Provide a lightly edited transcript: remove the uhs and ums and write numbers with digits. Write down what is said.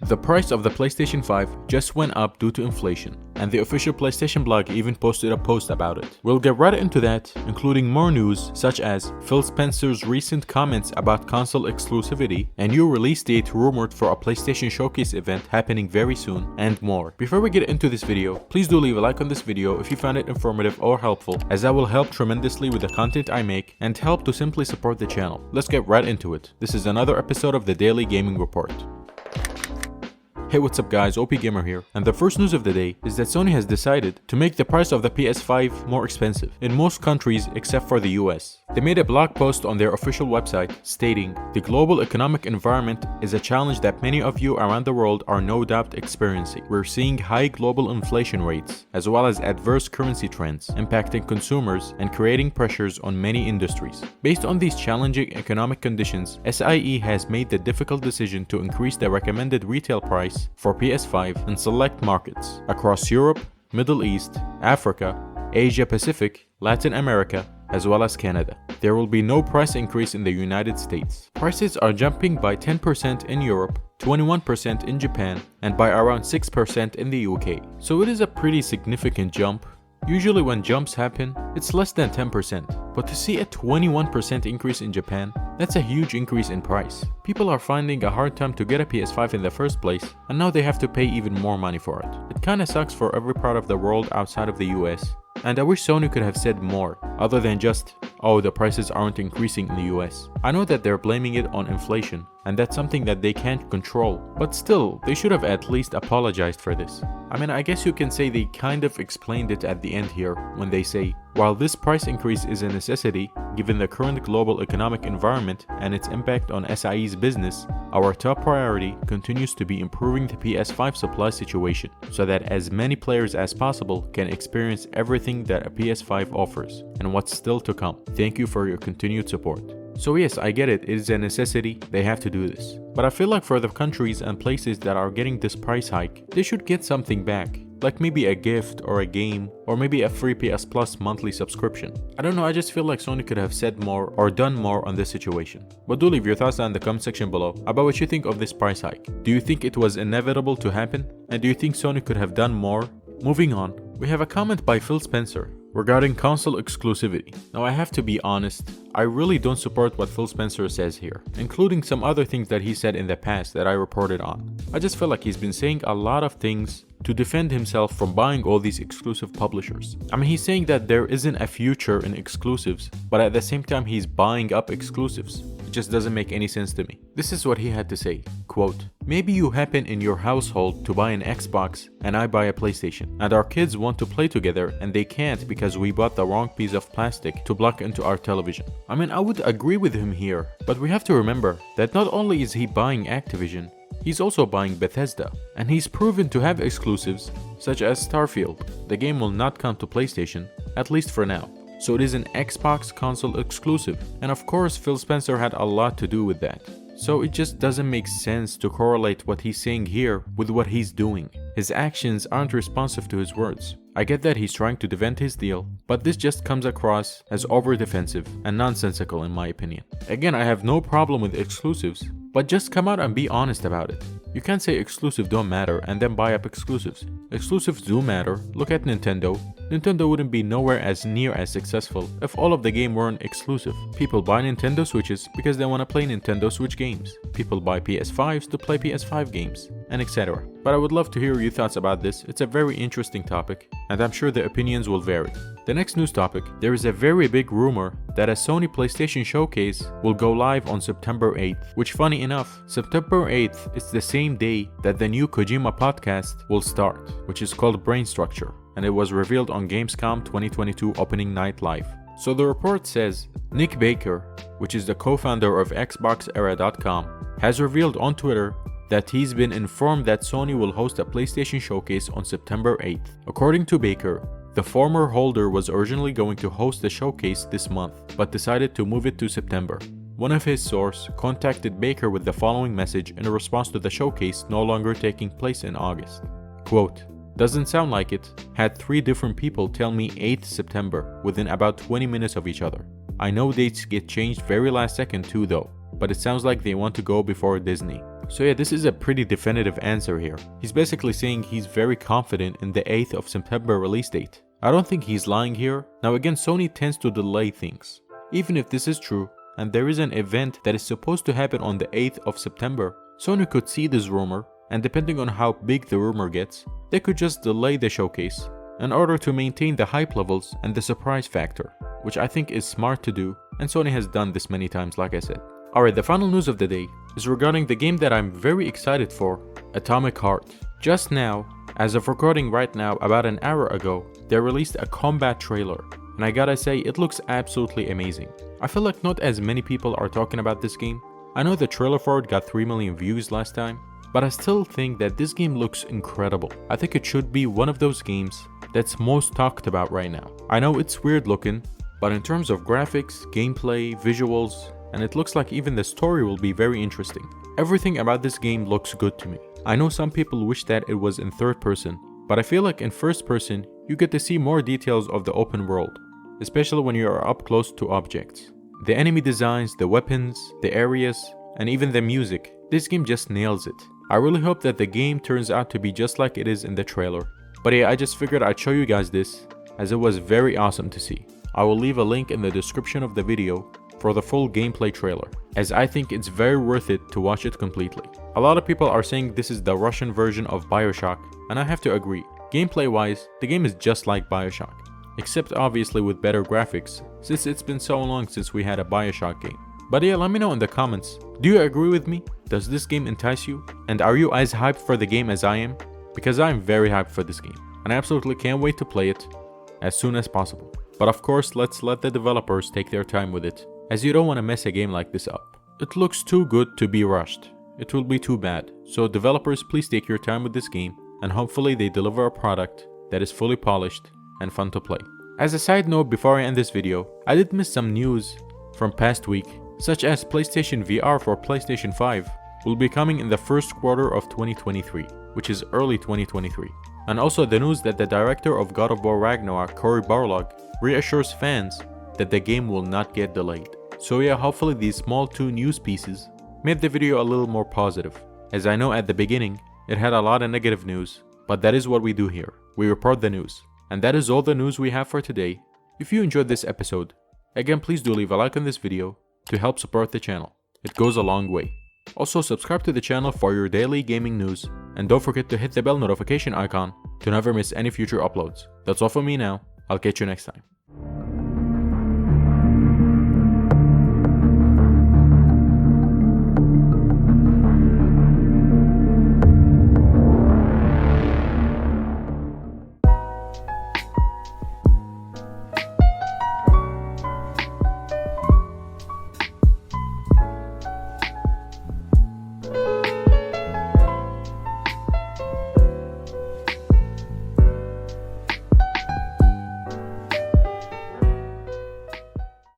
The price of the PlayStation 5 just went up due to inflation, and the official PlayStation blog even posted a post about it. We'll get right into that, including more news such as Phil Spencer's recent comments about console exclusivity, a new release date rumored for a PlayStation Showcase event happening very soon, and more. Before we get into this video, please do leave a like on this video if you found it informative or helpful, as that will help tremendously with the content I make and help to simply support the channel. Let's get right into it. This is another episode of the Daily Gaming Report. Hey, what's up guys, OP Gamer here, and the first news of the day is that Sony has decided to make the price of the PS5 more expensive in most countries except for the US. They made a blog post on their official website stating, "The global economic environment is a challenge that many of you around the world are no doubt experiencing. We're seeing high global inflation rates, as well as adverse currency trends impacting consumers and creating pressures on many industries. Based on these challenging economic conditions, SIE has made the difficult decision to increase the recommended retail price for PS5 in select markets across Europe, Middle East, Africa, Asia Pacific, Latin America, as well as Canada. There will be no price increase in the United States. Prices are jumping by 10% in Europe, 21% in Japan, and by around 6% in the UK. So it is a pretty significant jump. Usually when jumps happen, it's less than 10%, but to see a 21% increase in Japan, that's a huge increase in price. People are finding a hard time to get a PS5 in the first place, and now they have to pay even more money for it. It kinda sucks for every part of the world outside of the US, and I wish Sony could have said more, other than just, oh, the prices aren't increasing in the US. I know that they're blaming it on inflation, and that's something that they can't control, but still, they should have at least apologized for this. I mean, I guess you can say they kind of explained it at the end here when they say, while this price increase is a necessity, given the current global economic environment and its impact on SIE's business, our top priority continues to be improving the PS5 supply situation so that as many players as possible can experience everything that a PS5 offers and what's still to come. Thank you for your continued support." So yes, I get it, it is a necessity, they have to do this. But I feel like for the countries and places that are getting this price hike, they should get something back. Like maybe a gift or a game, or maybe a free PS Plus monthly subscription. I don't know, I just feel like Sony could have said more or done more on this situation. But do leave your thoughts down in the comment section below about what you think of this price hike. Do you think it was inevitable to happen? And do you think Sony could have done more? Moving on, we have a comment by Phil Spencer regarding console exclusivity. Now I have to be honest, I really don't support what Phil Spencer says here, including some other things that he said in the past that I reported on. I just feel like he's been saying a lot of things to defend himself from buying all these exclusive publishers. I mean, he's saying that there isn't a future in exclusives, but at the same time he's buying up exclusives. It just doesn't make any sense to me. This is what he had to say, quote, "Maybe you happen in your household to buy an Xbox and I buy a PlayStation, and our kids want to play together and they can't because we bought the wrong piece of plastic to plug into our television." I mean, I would agree with him here, but we have to remember that not only is he buying Activision, he's also buying Bethesda, and he's proven to have exclusives such as Starfield. The game will not come to PlayStation, at least for now. So it is an Xbox console exclusive, and of course Phil Spencer had a lot to do with that. So it just doesn't make sense to correlate what he's saying here with what he's doing. His actions aren't responsive to his words. I get that he's trying to defend his deal, but this just comes across as over-defensive and nonsensical in my opinion. Again, I have no problem with exclusives, but just come out and be honest about it. You can't say exclusive don't matter and then buy up exclusives. Exclusives do matter. Look at Nintendo. Nintendo wouldn't be nowhere as near as successful if all of the game weren't exclusive. People buy Nintendo Switches because they want to play Nintendo Switch games. People buy PS5s to play PS5 games, and etc. But I would love to hear your thoughts about this. It's a very interesting topic, and I'm sure the opinions will vary. The next news topic, there is a very big rumor that a Sony PlayStation Showcase will go live on September 8th, which funny enough, September 8th is the same day that the new Kojima podcast will start, which is called Brain Structure, and it was revealed on Gamescom 2022 opening night live. So the report says, Nick Baker, which is the co-founder of XboxEra.com, has revealed on Twitter that he's been informed that Sony will host a PlayStation Showcase on September 8th. According to Baker, the former holder was originally going to host the showcase this month, but decided to move it to September. One of his sources contacted Baker with the following message in response to the showcase no longer taking place in August. Quote, "Doesn't sound like it. Had 3 different people tell me 8th September within about 20 minutes of each other. I know dates get changed very last second too though, but it sounds like they want to go before Disney." So yeah, this is a pretty definitive answer here. He's basically saying he's very confident in the 8th of September release date. I don't think he's lying here. Now again, Sony tends to delay things. Even if this is true, and there is an event that is supposed to happen on the 8th of September, Sony could see this rumor, and depending on how big the rumor gets, they could just delay the showcase in order to maintain the hype levels and the surprise factor, which I think is smart to do, and Sony has done this many times like I said. Alright, the final news of the day is regarding the game that I'm very excited for, Atomic Heart. Just now, as of recording right now, about an hour ago, they released a combat trailer, and I gotta say, it looks absolutely amazing. I feel like not as many people are talking about this game. I know the trailer for it got 3 million views last time, but I still think that this game looks incredible. I think it should be one of those games that's most talked about right now. I know it's weird looking, but in terms of graphics, gameplay, visuals, and it looks like even the story will be very interesting. Everything about this game looks good to me. I know some people wish that it was in third person, but I feel like in first person, you get to see more details of the open world, especially when you are up close to objects. The enemy designs, the weapons, the areas, and even the music, this game just nails it. I really hope that the game turns out to be just like it is in the trailer. But yeah, I just figured I'd show you guys this, as it was very awesome to see. I will leave a link in the description of the video for the full gameplay trailer, as I think it's very worth it to watch it completely. A lot of people are saying this is the Russian version of BioShock, and I have to agree. Gameplay wise, the game is just like BioShock, except obviously with better graphics, since it's been so long since we had a BioShock game. But yeah, let me know in the comments, do you agree with me? Does this game entice you? And are you as hyped for the game as I am? Because I'm very hyped for this game, and I absolutely can't wait to play it as soon as possible. But of course, let's let the developers take their time with it, as you don't want to mess a game like this up. It looks too good to be rushed. It will be too bad. So developers, please take your time with this game, and hopefully they deliver a product that is fully polished and fun to play. As a side note, before I end this video, I did miss some news from past week, such as PlayStation VR for PlayStation 5 will be coming in the first quarter of 2023, which is early 2023. And also the news that the director of God of War Ragnarok, Cory Barlog, reassures fans that the game will not get delayed. So yeah, hopefully these small 2 news pieces made the video a little more positive, as I know at the beginning it had a lot of negative news, but that is what we do here. We report the news. And that is all the news we have for today. If you enjoyed this episode, again please do leave a like on this video to help support the channel. It goes a long way. Also subscribe to the channel for your daily gaming news, and don't forget to hit the bell notification icon to never miss any future uploads. That's all for me now. I'll catch you next time.